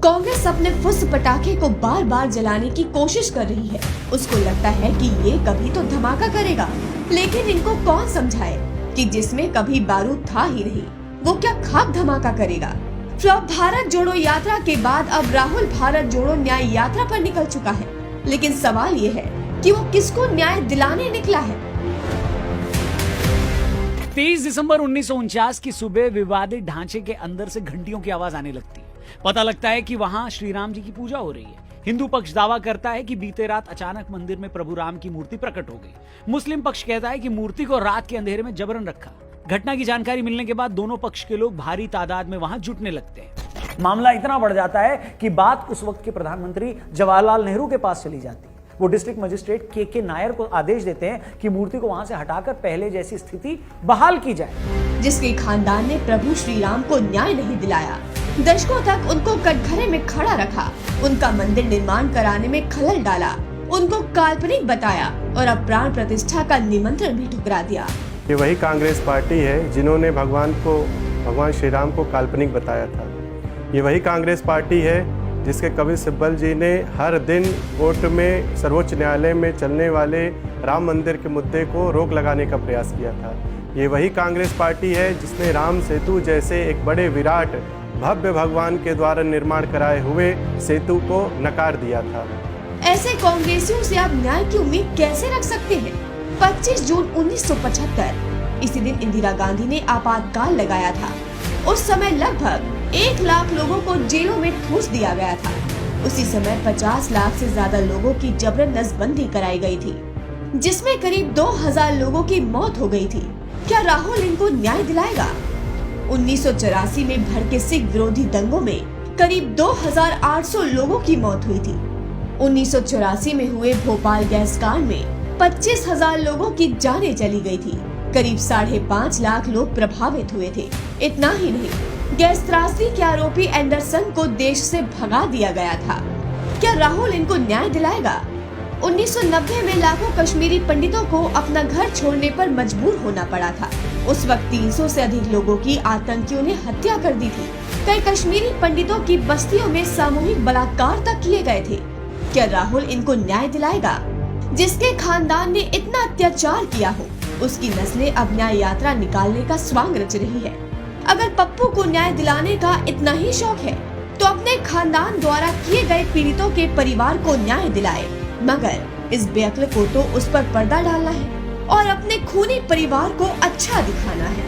कांग्रेस अपने फुस पटाखे को बार बार जलाने की कोशिश कर रही है। उसको लगता है कि ये कभी तो धमाका करेगा, लेकिन इनको कौन समझाए कि जिसमें कभी बारूद था ही नहीं, वो क्या खाक धमाका करेगा। फ्लॉप भारत जोड़ो यात्रा के बाद अब राहुल भारत जोड़ो न्याय यात्रा पर निकल चुका है, लेकिन सवाल ये है कि वो किसको न्याय दिलाने निकला है। 23 दिसंबर 1949 की सुबह विवादित ढांचे के अंदर से घंटियों की आवाज आने लगती है। पता लगता है कि वहां श्री राम जी की पूजा हो रही है। हिंदू पक्ष दावा करता है कि बीते रात अचानक मंदिर में प्रभु राम की मूर्ति प्रकट हो गई। मुस्लिम पक्ष कहता है कि मूर्ति को रात के अंधेरे में जबरन रखा। घटना की जानकारी मिलने के बाद दोनों पक्ष के लोग भारी तादाद में वहां जुटने लगते हैं। मामला इतना बढ़ जाता है कि बात उस वक्त के प्रधानमंत्री जवाहरलाल नेहरू के पास चली जाती है। वो डिस्ट्रिक्ट मजिस्ट्रेट के नायर को आदेश देते हैं कि मूर्ति को वहां से हटाकर पहले जैसी स्थिति बहाल की जाए। जिसके खानदान ने प्रभु श्री राम को न्याय नहीं दिलाया, दशकों तक उनको कटघरे में खड़ा रखा, उनका मंदिर निर्माण कराने में खलल डाला, उनको काल्पनिक बताया और अब प्राण प्रतिष्ठा का निमंत्रण भी ठुकरा दिया। ये वही कांग्रेस पार्टी है जिन्होंने भगवान श्री राम को काल्पनिक बताया था। ये वही कांग्रेस पार्टी है जिसके कवि सिब्बल जी ने हर दिन कोर्ट में सर्वोच्च न्यायालय में चलने वाले राम मंदिर के मुद्दे को रोक लगाने का प्रयास किया था। ये वही कांग्रेस पार्टी है जिसने राम सेतु जैसे एक बड़े विराट भव्य भगवान के द्वारा निर्माण कराए हुए सेतु को नकार दिया था। ऐसे कांग्रेसियों से आप न्याय की उम्मीद कैसे रख सकते हैं। 25 जून 1975 इसी दिन इंदिरा गांधी ने आपातकाल लगाया था। उस समय लगभग 1 लाख लोगों को जेलों में ठूस दिया गया था। उसी समय 50 लाख से ज्यादा लोगों की जबरन नसबंदी कराई गई थी, जिसमें करीब 2000 लोगों की मौत हो गई थी। क्या राहुल इनको न्याय दिलाएगा? 1984 में भड़के सिख विरोधी दंगों में करीब 2800 लोगों की मौत हुई थी। 1984 में हुए भोपाल गैस कांड में 25,000 लोगों की जानें चली गई थी। करीब 5.5 लाख लोग प्रभावित हुए थे। इतना ही नहीं, गैस त्रासदी के आरोपी एंडरसन को देश से भगा दिया गया था। क्या राहुल इनको न्याय दिलाएगा? 1990 में लाखों कश्मीरी पंडितों को अपना घर छोड़ने पर मजबूर होना पड़ा था। उस वक्त 300 से अधिक लोगों की आतंकियों ने हत्या कर दी थी। कई कश्मीरी पंडितों की बस्तियों में सामूहिक बलात्कार तक किए गए थे। क्या राहुल इनको न्याय दिलाएगा? जिसके खानदान ने इतना अत्याचार किया हो, उसकी नस्लें अब न्याय यात्रा निकालने का स्वांग रच रही है। अगर पप्पू को न्याय दिलाने का इतना ही शौक है तो अपने खानदान द्वारा किए गए पीड़ितों के परिवार को न्याय दिलाए, मगर इस बेअक्ल को तो उस पर पर्दा डालना है और अपने खूनी परिवार को अच्छा दिखाना है।